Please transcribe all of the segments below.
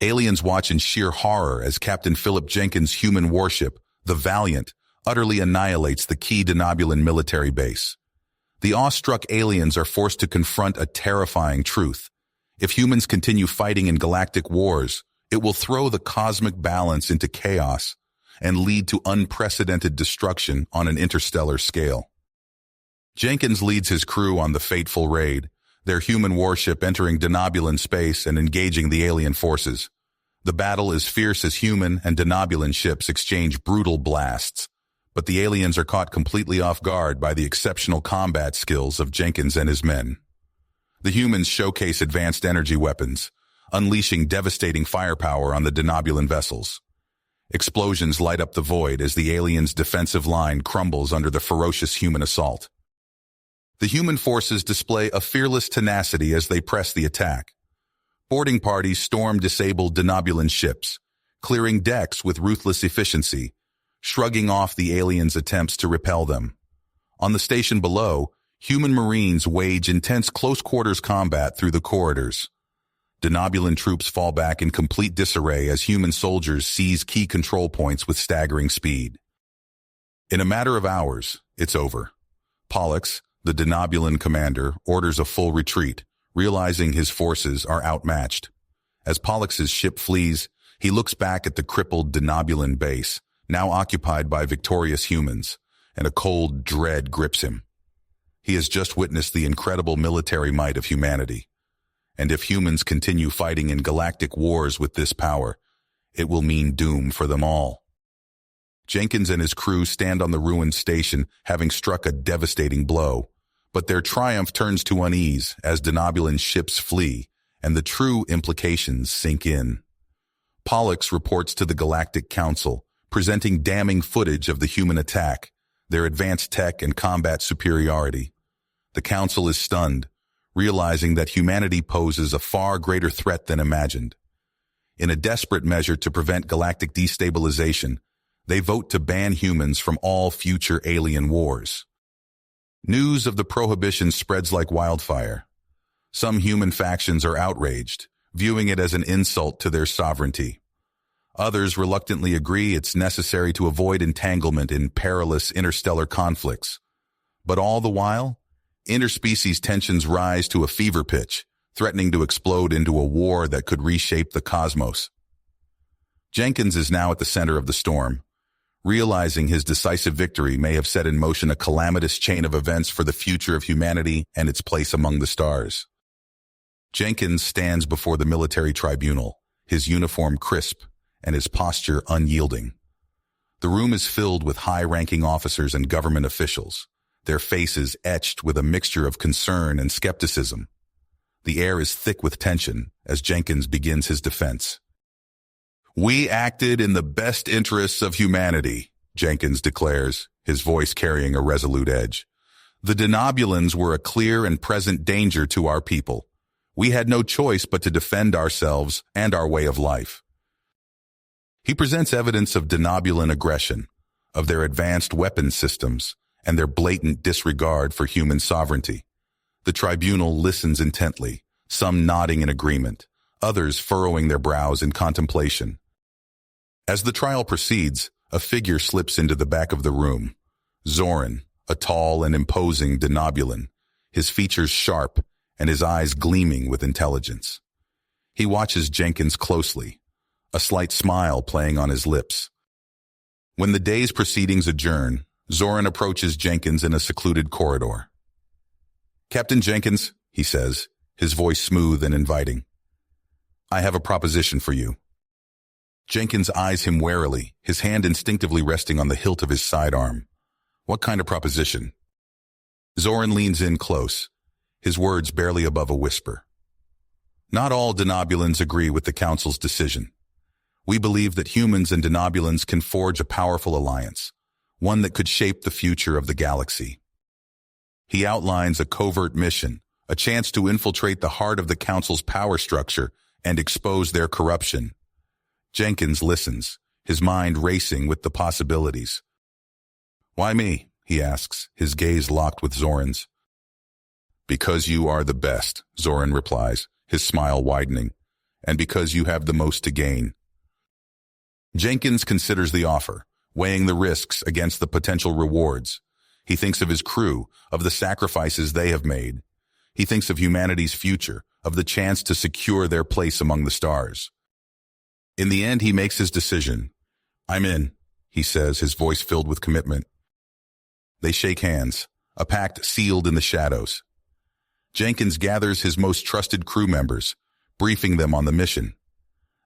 Aliens watch in sheer horror as Captain Philip Jenkins' human warship, the Valiant, utterly annihilates the key Denobulan military base. The awestruck aliens are forced to confront a terrifying truth. If humans continue fighting in galactic wars, it will throw the cosmic balance into chaos and lead to unprecedented destruction on an interstellar scale. Jenkins leads his crew on the fateful raid, their human warship entering Denobulan space and engaging the alien forces. The battle is fierce as human and Denobulan ships exchange brutal blasts, but the aliens are caught completely off guard by the exceptional combat skills of Jenkins and his men. The humans showcase advanced energy weapons, unleashing devastating firepower on the Denobulan vessels. Explosions light up the void as the aliens' defensive line crumbles under the ferocious human assault. The human forces display a fearless tenacity as they press the attack. Boarding parties storm disabled Denobulan ships, clearing decks with ruthless efficiency, shrugging off the aliens' attempts to repel them. On the station below, human marines wage intense close-quarters combat through the corridors. Denobulan troops fall back in complete disarray as human soldiers seize key control points with staggering speed. In a matter of hours, it's over. Pollux, the Denobulan commander, orders a full retreat, realizing his forces are outmatched. As Pollux's ship flees, he looks back at the crippled Denobulan base, now occupied by victorious humans, and a cold dread grips him. He has just witnessed the incredible military might of humanity. And if humans continue fighting in galactic wars with this power, it will mean doom for them all. Jenkins and his crew stand on the ruined station, having struck a devastating blow, but their triumph turns to unease as Denobulan ships flee, and the true implications sink in. Pollux reports to the Galactic Council, presenting damning footage of the human attack, their advanced tech and combat superiority. The Council is stunned, realizing that humanity poses a far greater threat than imagined. In a desperate measure to prevent galactic destabilization, they vote to ban humans from all future alien wars. News of the prohibition spreads like wildfire. Some human factions are outraged, viewing it as an insult to their sovereignty. Others reluctantly agree it's necessary to avoid entanglement in perilous interstellar conflicts. But all the while, interspecies tensions rise to a fever pitch, threatening to explode into a war that could reshape the cosmos. Jenkins is now at the center of the storm, realizing his decisive victory may have set in motion a calamitous chain of events for the future of humanity and its place among the stars. Jenkins stands before the military tribunal, his uniform crisp and his posture unyielding. The room is filled with high-ranking officers and government officials, their faces etched with a mixture of concern and skepticism. The air is thick with tension as Jenkins begins his defense. "We acted in the best interests of humanity," Jenkins declares, his voice carrying a resolute edge. "The Denobulans were a clear and present danger to our people. We had no choice but to defend ourselves and our way of life." He presents evidence of Denobulan aggression, of their advanced weapons systems, and their blatant disregard for human sovereignty. The tribunal listens intently, some nodding in agreement, others furrowing their brows in contemplation. As the trial proceeds, a figure slips into the back of the room. Zoran, a tall and imposing Denobulan, his features sharp and his eyes gleaming with intelligence. He watches Jenkins closely, a slight smile playing on his lips. When the day's proceedings adjourn, Zoran approaches Jenkins in a secluded corridor. "Captain Jenkins," he says, his voice smooth and inviting, "I have a proposition for you." Jenkins eyes him warily, his hand instinctively resting on the hilt of his sidearm. "What kind of proposition?" Zoran leans in close, his words barely above a whisper. "Not all Denobulans agree with the Council's decision. We believe that humans and Denobulans can forge a powerful alliance, one that could shape the future of the galaxy." He outlines a covert mission, a chance to infiltrate the heart of the Council's power structure and expose their corruption. Jenkins listens, his mind racing with the possibilities. "Why me?" he asks, his gaze locked with Zoran's. "Because you are the best," Zoran replies, his smile widening. and because you have the most to gain. Jenkins considers the offer, weighing the risks against the potential rewards. He thinks of his crew, of the sacrifices they have made. He thinks of humanity's future, of the chance to secure their place among the stars. In the end, he makes his decision. "I'm in," he says, his voice filled with commitment. They shake hands, a pact sealed in the shadows. Jenkins gathers his most trusted crew members, briefing them on the mission.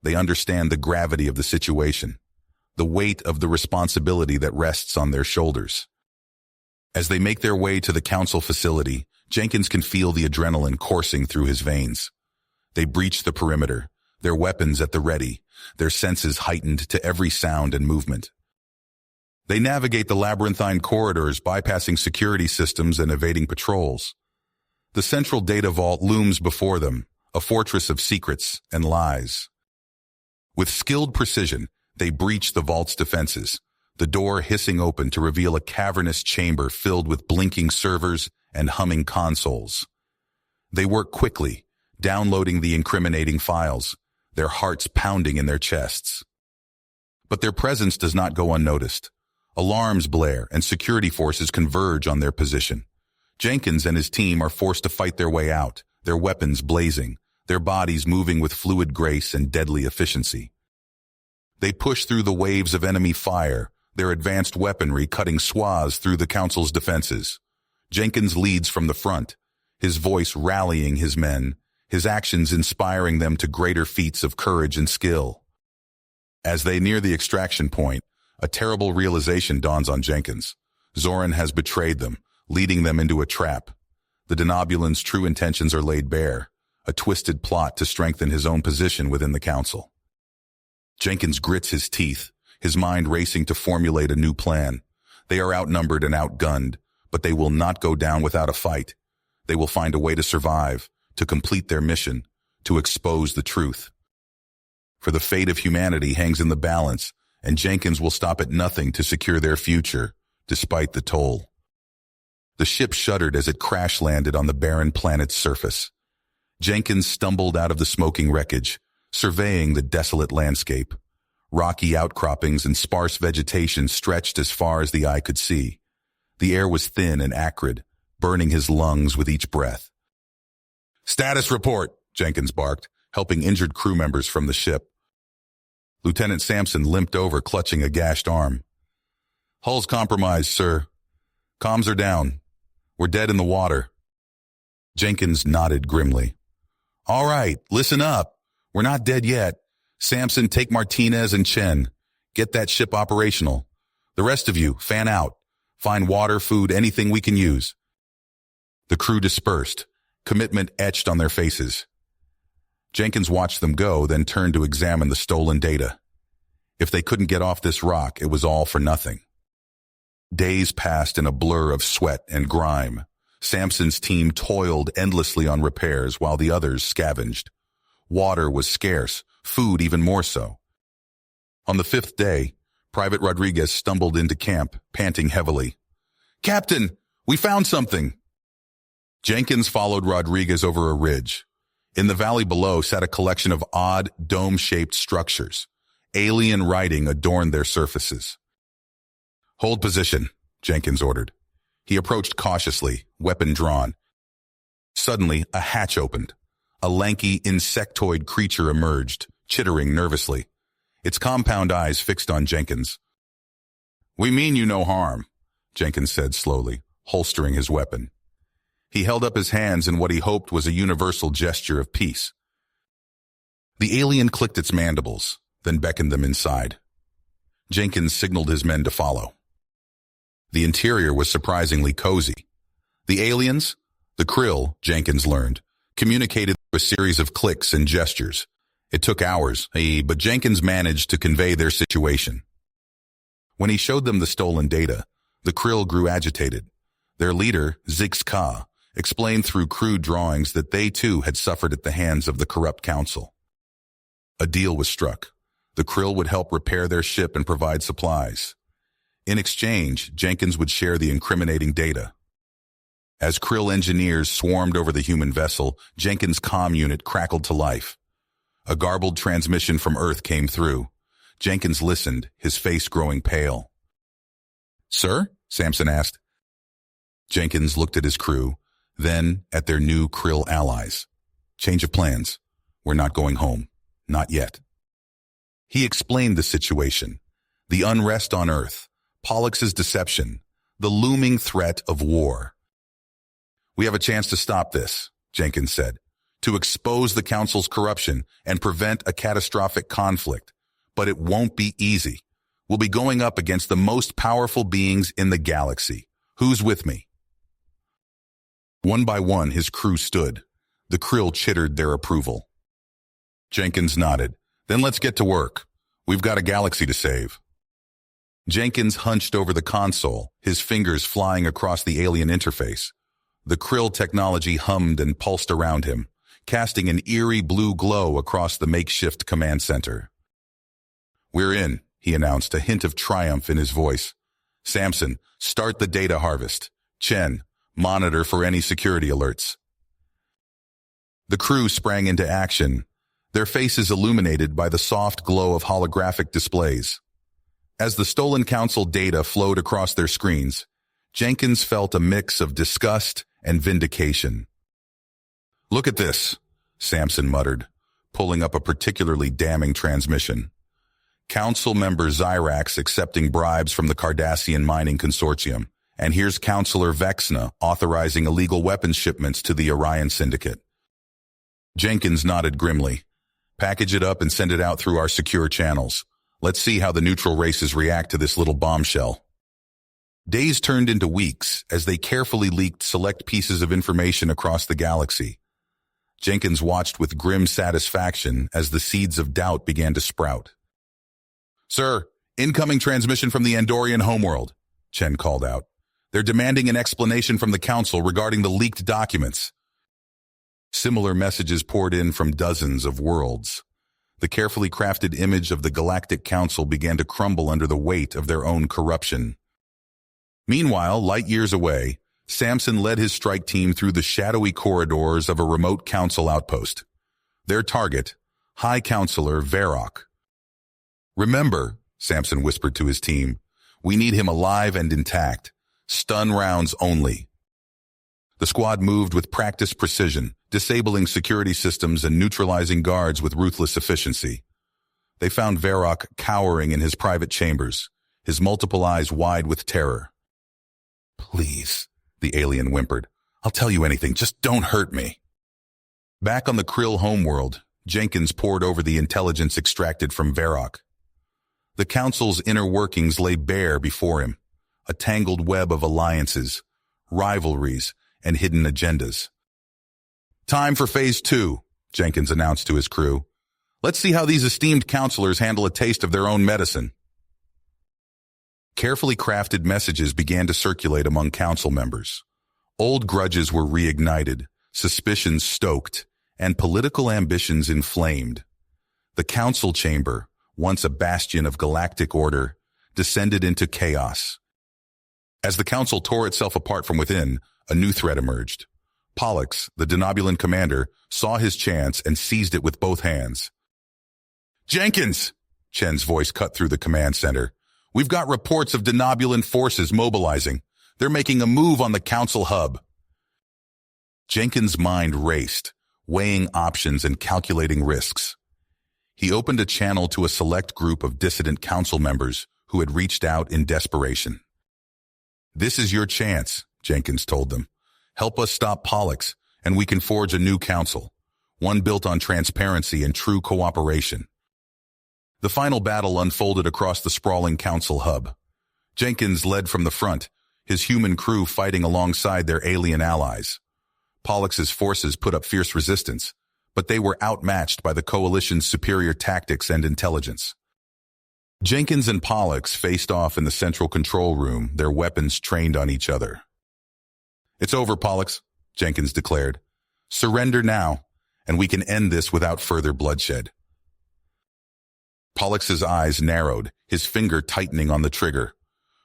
They understand the gravity of the situation, the weight of the responsibility that rests on their shoulders. As they make their way to the council facility, Jenkins can feel the adrenaline coursing through his veins. They breach the perimeter, their weapons at the ready, their senses heightened to every sound and movement. They navigate the labyrinthine corridors, bypassing security systems and evading patrols. The central data vault looms before them, a fortress of secrets and lies. With skilled precision, they breach the vault's defenses, the door hissing open to reveal a cavernous chamber filled with blinking servers and humming consoles. They work quickly, downloading the incriminating files, their hearts pounding in their chests. But their presence does not go unnoticed. Alarms blare and security forces converge on their position. Jenkins and his team are forced to fight their way out, their weapons blazing, their bodies moving with fluid grace and deadly efficiency. They push through the waves of enemy fire, their advanced weaponry cutting swaths through the council's defenses. Jenkins leads from the front, his voice rallying his men, his actions inspiring them to greater feats of courage and skill. As they near the extraction point, a terrible realization dawns on Jenkins. Zoran has betrayed them, leading them into a trap. The Denobulans' true intentions are laid bare, a twisted plot to strengthen his own position within the council. Jenkins grits his teeth, his mind racing to formulate a new plan. They are outnumbered and outgunned, but they will not go down without a fight. They will find a way to survive, to complete their mission, to expose the truth. For the fate of humanity hangs in the balance, and Jenkins will stop at nothing to secure their future, despite the toll. The ship shuddered as it crash-landed on the barren planet's surface. Jenkins stumbled out of the smoking wreckage, surveying the desolate landscape. Rocky outcroppings and sparse vegetation stretched as far as the eye could see. The air was thin and acrid, burning his lungs with each breath. "Status report," Jenkins barked, helping injured crew members from the ship. Lieutenant Sampson limped over, clutching a gashed arm. "Hull's compromised, sir. Comms are down. We're dead in the water." Jenkins nodded grimly. "All right, listen up. We're not dead yet. Sampson, take Martinez and Chen. Get that ship operational. The rest of you, fan out. Find water, food, anything we can use." The crew dispersed, commitment etched on their faces. Jenkins watched them go, then turned to examine the stolen data. If they couldn't get off this rock, it was all for nothing. Days passed in a blur of sweat and grime. Sampson's team toiled endlessly on repairs while the others scavenged. Water was scarce, food even more so. On the 5th day, Private Rodriguez stumbled into camp, panting heavily. "Captain, we found something!" Jenkins followed Rodriguez over a ridge. In the valley below sat a collection of odd, dome-shaped structures. Alien writing adorned their surfaces. "Hold position," Jenkins ordered. He approached cautiously, weapon drawn. Suddenly, a hatch opened. A lanky, insectoid creature emerged, chittering nervously, its compound eyes fixed on Jenkins. "We mean you no harm," Jenkins said slowly, holstering his weapon. He held up his hands in what he hoped was a universal gesture of peace. The alien clicked its mandibles, then beckoned them inside. Jenkins signaled his men to follow. The interior was surprisingly cozy. The aliens, the Krill, Jenkins learned, communicated through a series of clicks and gestures. It took hours, but Jenkins managed to convey their situation. When he showed them the stolen data, the Krill grew agitated. Their leader, Zix-Ka, explained through crude drawings that they too had suffered at the hands of the corrupt council. A deal was struck. The Krill would help repair their ship and provide supplies. In exchange, Jenkins would share the incriminating data. As Krill engineers swarmed over the human vessel, Jenkins' comm unit crackled to life. A garbled transmission from Earth came through. Jenkins listened, his face growing pale. "Sir?" Samson asked. Jenkins looked at his crew, then at their new Krill allies. "Change of plans. We're not going home. Not yet." He explained the situation, the unrest on Earth, Pollux' deception, the looming threat of war. "We have a chance to stop this," Jenkins said, "to expose the Council's corruption and prevent a catastrophic conflict. But it won't be easy. We'll be going up against the most powerful beings in the galaxy. Who's with me?" One by one, his crew stood. The Krill chittered their approval. Jenkins nodded. "Then let's get to work. We've got a galaxy to save." Jenkins hunched over the console, his fingers flying across the alien interface. The Krill technology hummed and pulsed around him, casting an eerie blue glow across the makeshift command center. "We're in," he announced, a hint of triumph in his voice. "Samson, start the data harvest. Chen, monitor for any security alerts." The crew sprang into action, their faces illuminated by the soft glow of holographic displays. As the stolen Council data flowed across their screens, Jenkins felt a mix of disgust and vindication. "Look at this," Samson muttered, pulling up a particularly damning transmission. "Council member Zyrax accepting bribes from the Cardassian Mining Consortium, and here's Councilor Vexna authorizing illegal weapons shipments to the Orion Syndicate." Jenkins nodded grimly. "Package it up and send it out through our secure channels. Let's see how the neutral races react to this little bombshell." Days turned into weeks as they carefully leaked select pieces of information across the galaxy. Jenkins watched with grim satisfaction as the seeds of doubt began to sprout. "Sir, incoming transmission from the Andorian homeworld," Chen called out. "They're demanding an explanation from the Council regarding the leaked documents." Similar messages poured in from dozens of worlds. The carefully crafted image of the Galactic Council began to crumble under the weight of their own corruption. Meanwhile, light years away, Samson led his strike team through the shadowy corridors of a remote Council outpost. Their target, High Counselor Varrock. "Remember," Samson whispered to his team, "we need him alive and intact. Stun rounds only." The squad moved with practiced precision, disabling security systems and neutralizing guards with ruthless efficiency. They found Varrock cowering in his private chambers, his multiple eyes wide with terror. "Please," the alien whimpered. "I'll tell you anything, just don't hurt me." Back on the Krill homeworld, Jenkins pored over the intelligence extracted from Varrock. The Council's inner workings lay bare before him, a tangled web of alliances, rivalries, and hidden agendas. "Time for Phase 2, Jenkins announced to his crew. "Let's see how these esteemed counselors handle a taste of their own medicine." Carefully crafted messages began to circulate among Council members. Old grudges were reignited, suspicions stoked, and political ambitions inflamed. The Council chamber, once a bastion of galactic order, descended into chaos. As the Council tore itself apart from within, a new threat emerged. Pollux, the Denobulan commander, saw his chance and seized it with both hands. "Jenkins!" Chen's voice cut through the command center. "We've got reports of Denobulan forces mobilizing. They're making a move on the Council hub." Jenkins' mind raced, weighing options and calculating risks. He opened a channel to a select group of dissident Council members who had reached out in desperation. "This is your chance," Jenkins told them. "Help us stop Pollux, and we can forge a new council, one built on transparency and true cooperation." The final battle unfolded across the sprawling council hub. Jenkins led from the front, his human crew fighting alongside their alien allies. Pollux's forces put up fierce resistance, but they were outmatched by the coalition's superior tactics and intelligence. Jenkins and Pollux faced off in the central control room, their weapons trained on each other. "It's over, Pollux," Jenkins declared. "Surrender now, and we can end this without further bloodshed." Pollux's eyes narrowed, his finger tightening on the trigger.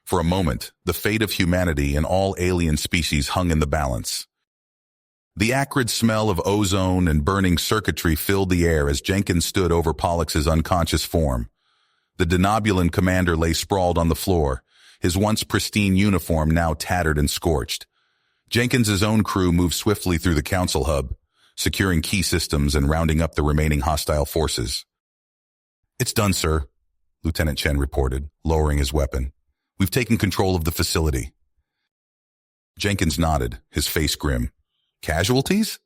For a moment, the fate of humanity and all alien species hung in the balance. The acrid smell of ozone and burning circuitry filled the air as Jenkins stood over Pollux's unconscious form. The Denobulan commander lay sprawled on the floor, his once pristine uniform now tattered and scorched. Jenkins's own crew moved swiftly through the council hub, securing key systems and rounding up the remaining hostile forces. "It's done, sir," Lieutenant Chen reported, lowering his weapon. "We've taken control of the facility." Jenkins nodded, his face grim. "Casualties?"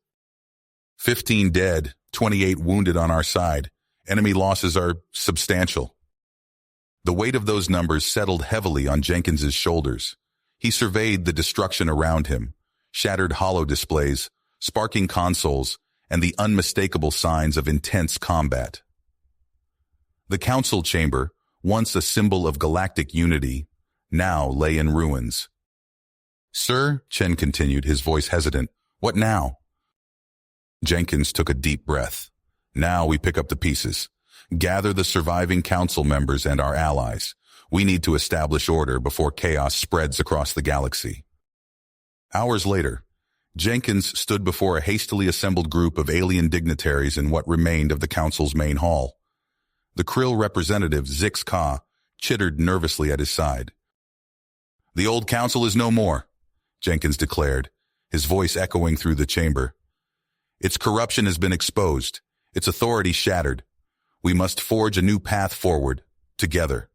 15 dead, 28 wounded on our side. Enemy losses are substantial. The weight of those numbers settled heavily on Jenkins's shoulders. He surveyed the destruction around him, shattered holo displays, sparking consoles, and the unmistakable signs of intense combat. The council chamber, once a symbol of galactic unity, now lay in ruins. "Sir," Chen continued, his voice hesitant, "what now?" Jenkins took a deep breath. "Now we pick up the pieces. Gather the surviving council members and our allies. We need to establish order before chaos spreads across the galaxy." Hours later, Jenkins stood before a hastily assembled group of alien dignitaries in what remained of the council's main hall. The Krill representative, Zix Ka, chittered nervously at his side. "The old council is no more," Jenkins declared, his voice echoing through the chamber. "Its corruption has been exposed, its authority shattered. We must forge a new path forward, together."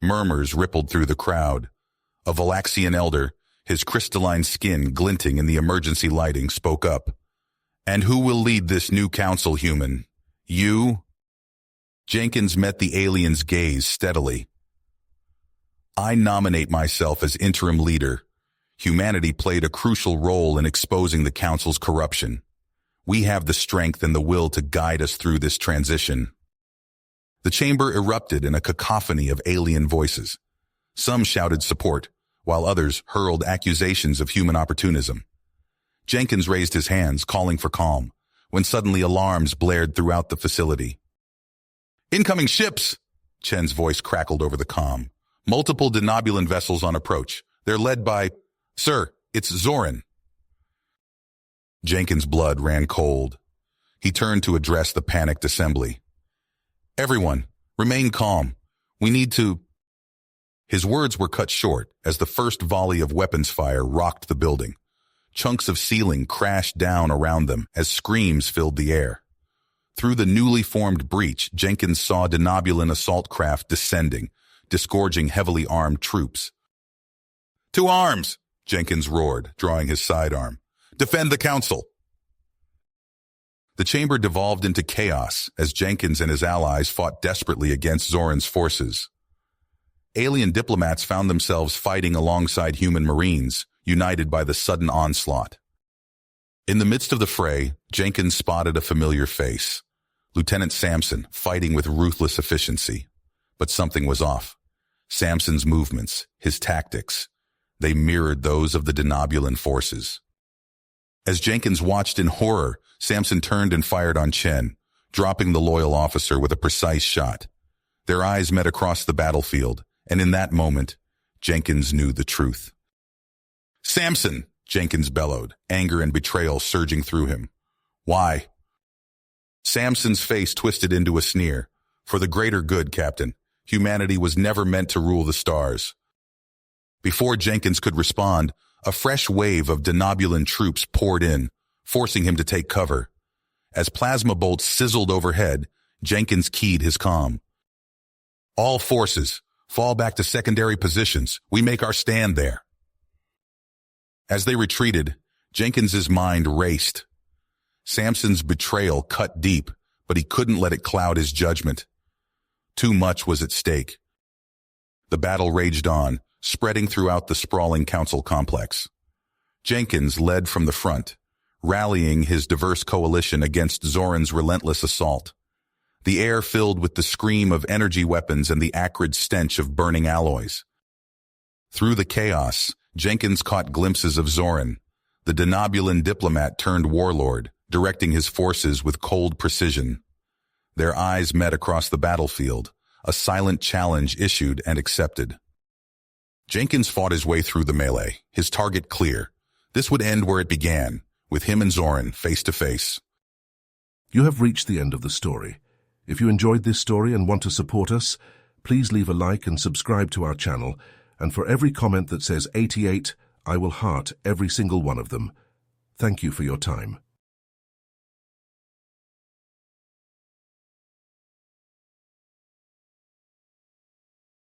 Murmurs rippled through the crowd. A Valaxian elder, his crystalline skin glinting in the emergency lighting, spoke up. "And who will lead this new council, human? You?" Jenkins met the alien's gaze steadily. "I nominate myself as interim leader. Humanity played a crucial role in exposing the council's corruption. We have the strength and the will to guide us through this transition." The chamber erupted in a cacophony of alien voices. Some shouted support, while others hurled accusations of human opportunism. Jenkins raised his hands, calling for calm, when suddenly alarms blared throughout the facility. "Incoming ships!" Chen's voice crackled over the comm. "Multiple Denobulan vessels on approach. They're led by... Sir, it's Zoran." Jenkins' blood ran cold. He turned to address the panicked assembly. "Everyone, remain calm. We need to..." His words were cut short as the first volley of weapons fire rocked the building. Chunks of ceiling crashed down around them as screams filled the air. Through the newly formed breach, Jenkins saw Denobulan assault craft descending, disgorging heavily armed troops. "To arms!" Jenkins roared, drawing his sidearm. "Defend the council!" The chamber devolved into chaos as Jenkins and his allies fought desperately against Zoran's forces. Alien diplomats found themselves fighting alongside human marines, united by the sudden onslaught. In the midst of the fray, Jenkins spotted a familiar face. Lieutenant Samson, fighting with ruthless efficiency. But something was off. Samson's movements, his tactics, they mirrored those of the Denobulan forces. As Jenkins watched in horror, Samson turned and fired on Chen, dropping the loyal officer with a precise shot. Their eyes met across the battlefield, and in that moment, Jenkins knew the truth. "Samson!" Jenkins bellowed, anger and betrayal surging through him. "Why?" Samson's face twisted into a sneer. "For the greater good, Captain. Humanity was never meant to rule the stars." Before Jenkins could respond, a fresh wave of Denobulan troops poured in, forcing him to take cover. As plasma bolts sizzled overhead, Jenkins keyed his comm. "All forces, fall back to secondary positions. We make our stand there." As they retreated, Jenkins's mind raced. Samson's betrayal cut deep, but he couldn't let it cloud his judgment. Too much was at stake. The battle raged on, spreading throughout the sprawling council complex. Jenkins led from the front, rallying his diverse coalition against Zoran's relentless assault. The air filled with the scream of energy weapons and the acrid stench of burning alloys. Through the chaos, Jenkins caught glimpses of Zoran, the Denobulan diplomat turned warlord, directing his forces with cold precision. Their eyes met across the battlefield, a silent challenge issued and accepted. Jenkins fought his way through the melee, his target clear. This would end where it began, with him and Zoran face to face. You have reached the end of the story. If you enjoyed this story and want to support us, please leave a like and subscribe to our channel, and for every comment that says 88, I will heart every single one of them. Thank you for your time.